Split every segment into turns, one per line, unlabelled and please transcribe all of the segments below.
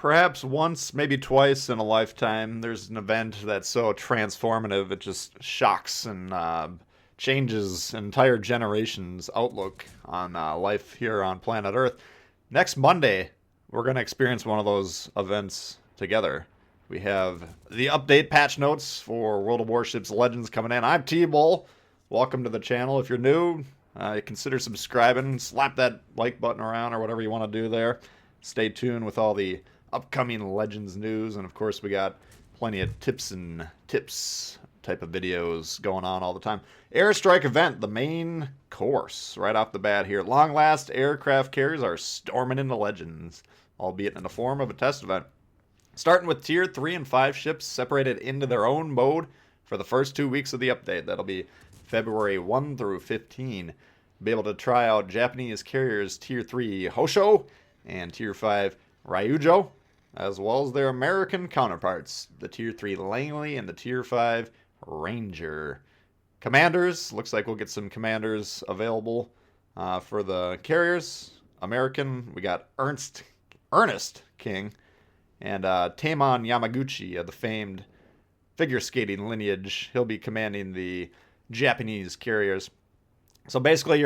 perhaps once, maybe twice in a lifetime, there's an event that's so transformative it just shocks and changes entire generations' outlook on life here on planet Earth. Next Monday, we're going to experience one of those events together. We have the update patch notes for World of Warships Legends coming in. I'm Tbull. Welcome to the channel. If you're new, consider subscribing. Slap that like button around or whatever you want to do there. Stay tuned with all the upcoming Legends news. And of course, we got plenty of tips type of videos going on all the time. Airstrike event, the main course, right off the bat here. Long last aircraft carriers are storming into Legends, albeit in the form of a test event. Starting with Tier 3 and 5 ships separated into their own mode for the first 2 weeks of the update. That'll be February 1 through 15. Be able to try out Japanese carriers Tier 3 Hosho and Tier 5 Ryujo, as well as their American counterparts, the Tier 3 Langley and the Tier 5 Ranger. Commanders, looks like we'll get some commanders available for the carriers. American, we got Ernest King and Taemon Yamaguchi of the famed figure skating lineage. He'll be commanding the Japanese carriers. So basically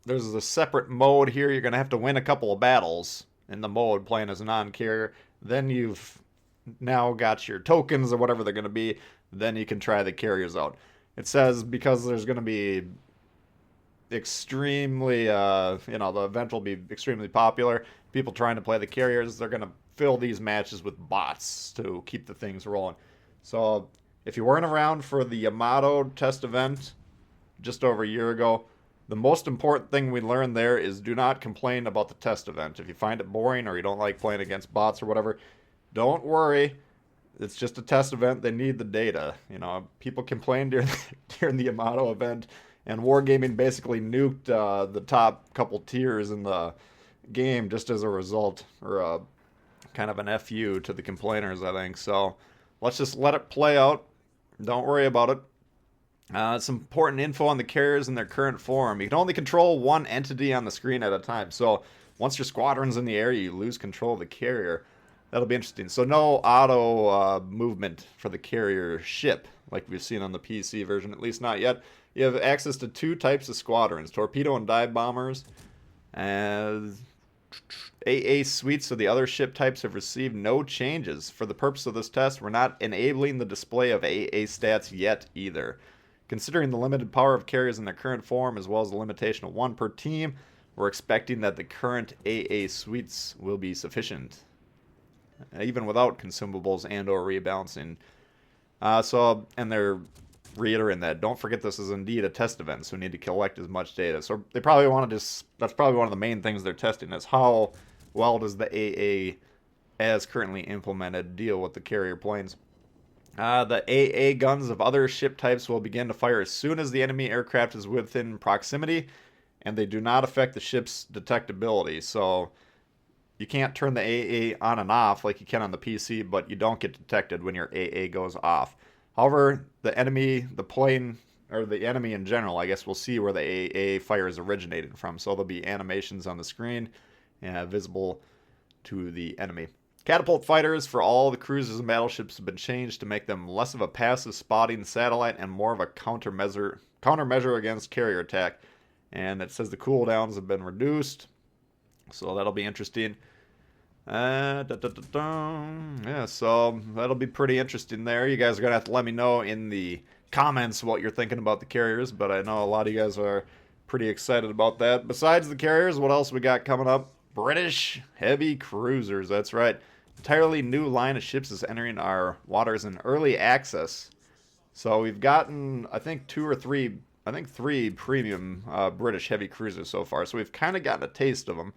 there's a separate mode here. You're going to have to win a couple of battles in the mode playing as a non-carrier. Then you've now got your tokens or whatever they're going to be. Then you can try the carriers out. It says because there's going to be extremely, the event will be extremely popular. People trying to play the carriers, they're going to fill these matches with bots to keep the things rolling. So if you weren't around for the Yamato test event just over a year ago, the most important thing we learned there is do not complain about the test event. If you find it boring or you don't like playing against bots or whatever, don't worry. It's just a test event. They need the data. People complained during the Yamato event, and Wargaming basically nuked the top couple tiers in the game just as a result, or kind of an FU to the complainers, I think. So let's just let it play out. Don't worry about it. Some important info on the carriers in their current form. You can only control one entity on the screen at a time. So once your squadron's in the air, you lose control of the carrier. That'll be interesting. So no auto movement for the carrier ship, like we've seen on the PC version, at least not yet. You have access to 2 types of squadrons, torpedo and dive bombers. As AA suites of the other ship types have received no changes. For the purpose of this test, we're not enabling the display of AA stats yet either. Considering the limited power of carriers in their current form, as well as the limitation of 1 per team, we're expecting that the current AA suites will be sufficient, even without consumables and or rebalancing. And they're reiterating that. Don't forget this is indeed a test event, so we need to collect as much data. So they probably want to that's probably one of the main things they're testing is how well does the AA as currently implemented deal with the carrier planes. The AA guns of other ship types will begin to fire as soon as the enemy aircraft is within proximity, and they do not affect the ship's detectability. So you can't turn the AA on and off like you can on the PC, but you don't get detected when your AA goes off. However, the enemy in general, I guess we'll see where the AA fire is originating from. So there'll be animations on the screen visible to the enemy. Catapult fighters for all the cruisers and battleships have been changed to make them less of a passive spotting satellite and more of a countermeasure against carrier attack. And it says the cooldowns have been reduced, so that'll be interesting. Yeah, so that'll be pretty interesting there. You guys are going to have to let me know in the comments what you're thinking about the carriers, but I know a lot of you guys are pretty excited about that. Besides the carriers, what else we got coming up? British heavy cruisers, that's right. Entirely new line of ships is entering our waters in early access. So we've gotten, I think, 3 premium British heavy cruisers so far. So we've kind of gotten a taste of them.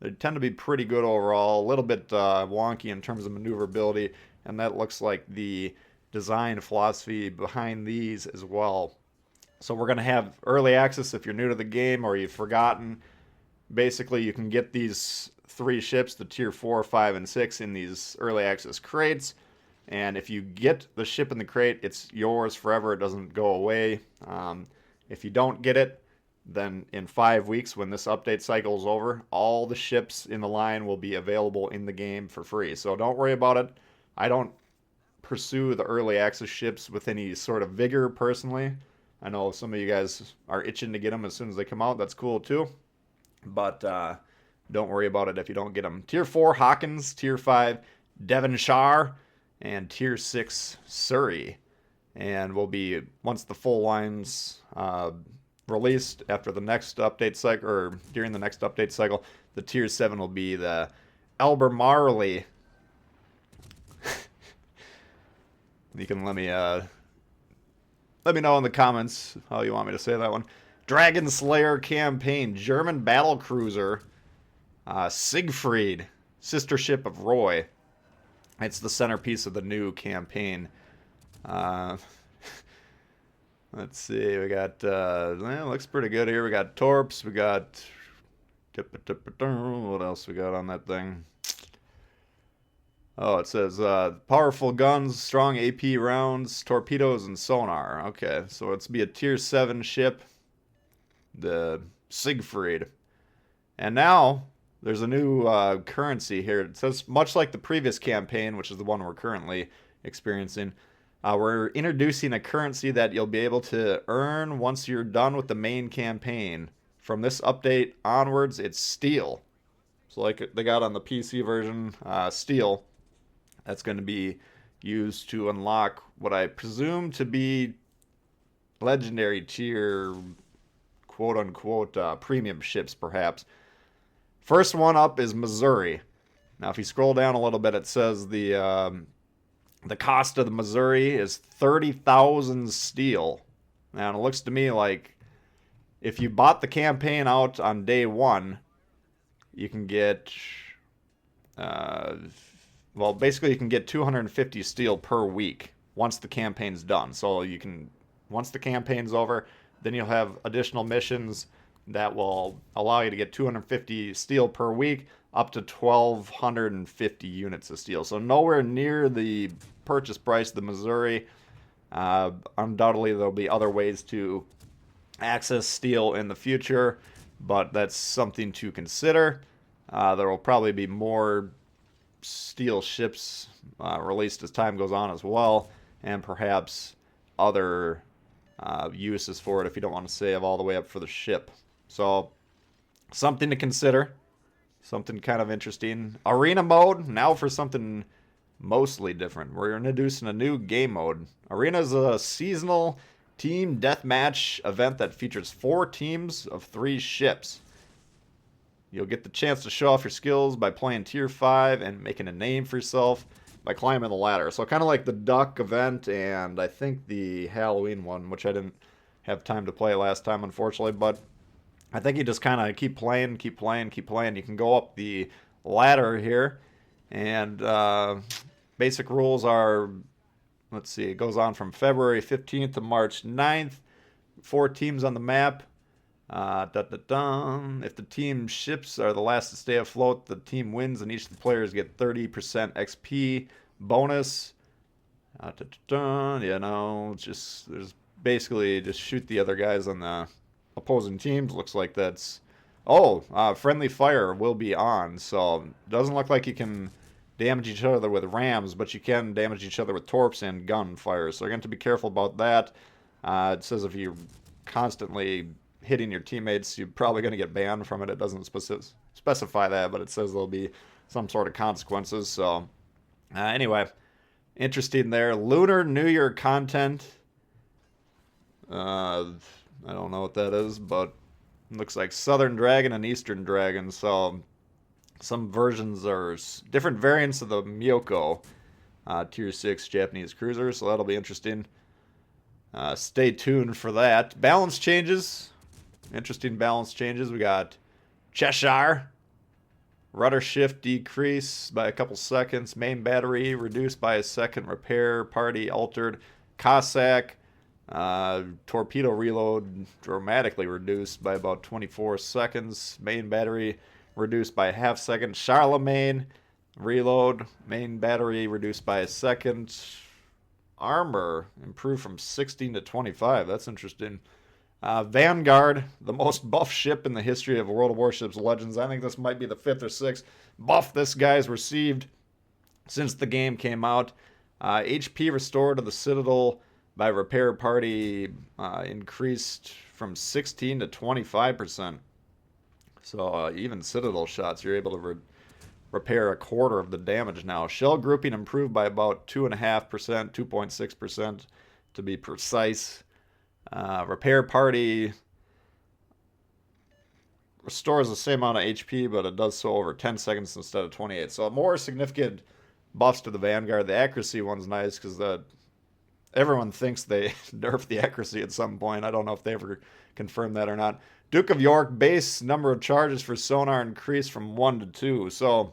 They tend to be pretty good overall, a little bit wonky in terms of maneuverability, and that looks like the design philosophy behind these as well. So we're going to have early access if you're new to the game or you've forgotten. Basically, you can get these 3 ships, the tier 4, 5, and 6, in these early access crates. And if you get the ship in the crate, it's yours forever. It doesn't go away. If you don't get it, then in 5 weeks, when this update cycle is over, all the ships in the line will be available in the game for free. So don't worry about it. I don't pursue the early access ships with any sort of vigor personally. I know some of you guys are itching to get them as soon as they come out. That's cool too. But don't worry about it if you don't get them. Tier 4 Hawkins, Tier 5 Devonshire, and Tier 6 Surrey. And will be, once the full lines released after the next update cycle, or during the next update cycle, the Tier 7 will be the Albemarle. You can let me know in the comments how you want me to say that one. Dragon Slayer campaign, German battle cruiser, Siegfried, sister ship of Roy. It's the centerpiece of the new campaign. Let's see, we got, looks pretty good here. We got Torps, we got, what else we got on that thing? Oh, it says, powerful guns, strong AP rounds, torpedoes, and sonar. Okay, so it's be a Tier 7 ship, the Siegfried. And now, there's a new currency here. It says, much like the previous campaign, which is the one we're currently experiencing, we're introducing a currency that you'll be able to earn once you're done with the main campaign. From this update onwards, it's steel. So like they got on the PC version, steel. That's going to be used to unlock what I presume to be legendary tier, quote-unquote, premium ships, perhaps. First one up is Missouri. Now, if you scroll down a little bit, it says the cost of the Missouri is 30,000 steel. Now, it looks to me like if you bought the campaign out on day one, you can get, basically you can get 250 steel per week once the campaign's done. So you can, once the campaign's over, then you'll have additional missions that will allow you to get 250 steel per week, up to 1,250 units of steel. So nowhere near the purchase price of the Missouri. Undoubtedly, there'll be other ways to access steel in the future, but that's something to consider. There will probably be more steel ships released as time goes on as well, and perhaps other uses for it if you don't want to save all the way up for the ship. So, something to consider. Something kind of interesting. Arena mode, now for something mostly different. We're introducing a new game mode. Arena is a seasonal team deathmatch event that features 4 teams of 3 ships. You'll get the chance to show off your skills by playing Tier 5 and making a name for yourself by climbing the ladder. So kind of like the Duck event and I think the Halloween one, which I didn't have time to play last time, unfortunately, but I think you just kind of keep playing. You can go up the ladder here, and basic rules are, let's see, it goes on from February 15th to March 9th. 4 teams on the map. If the team ships are the last to stay afloat, the team wins, and each of the players get 30% XP bonus. You know, just there's basically just shoot the other guys on the opposing teams. Looks like that's friendly fire will be on, so it doesn't look like you can damage each other with rams, but you can damage each other with torps and gunfire, so you're going to be careful about that. It says if you're constantly hitting your teammates, you're probably going to get banned from it. It doesn't specify that, but it says there'll be some sort of consequences. So anyway, interesting there. Lunar New Year content. I don't know what that is, but it looks like Southern Dragon and Eastern Dragon. So some versions are different variants of the Myoko Tier 6 Japanese cruiser, so that'll be interesting. Stay tuned for that. Balance changes. Interesting balance changes. We got Cheshire. Rudder shift decrease by a couple seconds. Main battery reduced by a second. Repair party altered. Cossack. Torpedo reload dramatically reduced by about 24 seconds. Main battery reduced by a half second. Charlemagne reload. Main battery reduced by a second. Armor improved from 16 to 25. That's interesting. Vanguard, the most buff ship in the history of World of Warships Legends. I think this might be the 5th or 6th buff this guy's received since the game came out. HP restored to the Citadel by repair party increased from 16 to 25%. So even Citadel shots, you're able to repair a quarter of the damage now. Shell grouping improved by about 2.5%, 2.6% to be precise. Repair party restores the same amount of HP, but it does so over 10 seconds instead of 28. So more significant buffs to the Vanguard. The accuracy one's nice because everyone thinks they nerfed the accuracy at some point. I don't know if they ever confirmed that or not. Duke of York, base number of charges for sonar increased from 1 to 2. So,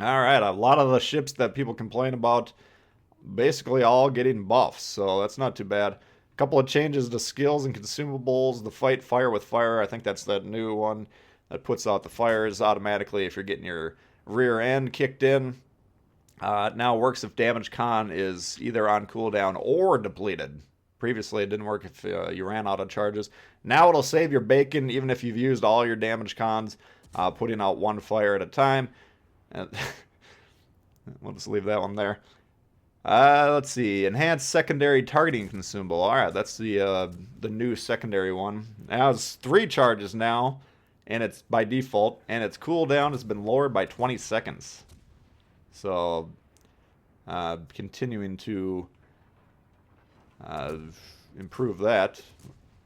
alright, a lot of the ships that people complain about basically all getting buffs. So that's not too bad. A couple of changes to skills and consumables. The fight fire with fire, I think that's that new one that puts out the fires automatically if you're getting your rear end kicked in. It now works if damage con is either on cooldown or depleted. Previously, it didn't work if you ran out of charges. Now it'll save your bacon even if you've used all your damage cons, putting out one fire at a time. And we'll just leave that one there. Let's see. Enhanced secondary targeting consumable. Alright, that's the new secondary one. Now it's 3 charges now, and it's by default, and its cooldown has been lowered by 20 seconds. So, continuing to improve that.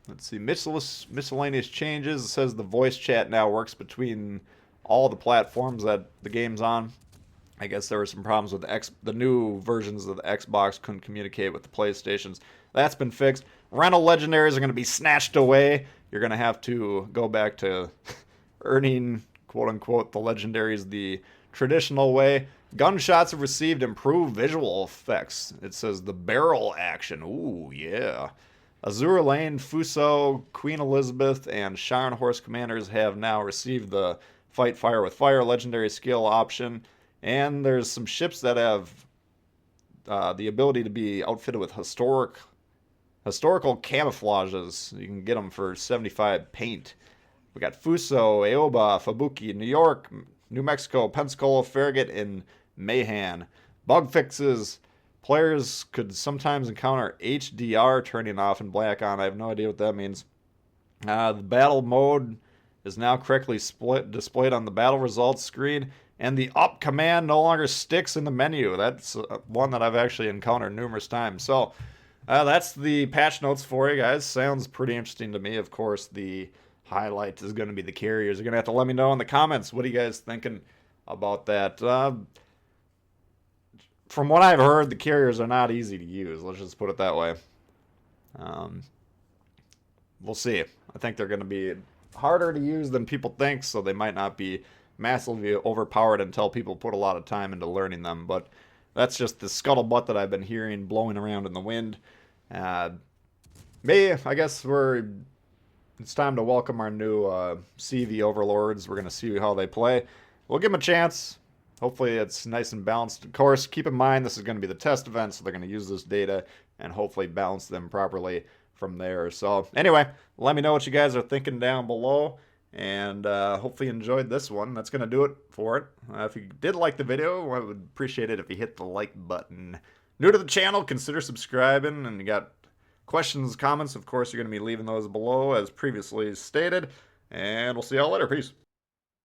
Let's see, miscellaneous changes. It says the voice chat now works between all the platforms that the game's on. I guess there were some problems with the new versions of the Xbox couldn't communicate with the PlayStations. That's been fixed. Rental legendaries are going to be snatched away. You're going to have to go back to earning, quote-unquote, the legendaries the traditional way. Gunshots have received improved visual effects. It says the barrel action. Ooh, yeah. Azure Lane, Fuso, Queen Elizabeth, and Sharon Horse commanders have now received the fight fire with fire legendary skill option. And there's some ships that have the ability to be outfitted with historical camouflages. You can get them for 75 paint. We got Fuso, Aoba, Fabuki, New York, New Mexico, Pensacola, Farragut, and Mahan. Bug fixes. Players could sometimes encounter HDR turning off and black on. I have no idea what that means. The battle mode is now correctly displayed on the battle results screen. And the up command no longer sticks in the menu. That's one that I've actually encountered numerous times. So that's the patch notes for you guys. Sounds pretty interesting to me. Of course, the highlight is going to be the carriers. You're going to have to let me know in the comments. What are you guys thinking about that? From what I've heard, the carriers are not easy to use. Let's just put it that way. We'll see. I think they're going to be harder to use than people think, so they might not be massively overpowered until people put a lot of time into learning them. But that's just the scuttlebutt that I've been hearing blowing around in the wind. I guess it's time to welcome our new CV overlords. We're going to see how they play. We'll give them a chance. Hopefully it's nice and balanced. Of course, keep in mind this is going to be the test event, so they're going to use this data and hopefully balance them properly from there. So anyway, let me know what you guys are thinking down below. And hopefully you enjoyed this one. That's going to do it for it. If you did like the video, I would appreciate it if you hit the like button. New to the channel, consider subscribing. And you got questions, comments, of course, you're going to be leaving those below as previously stated. And we'll see y'all later. Peace.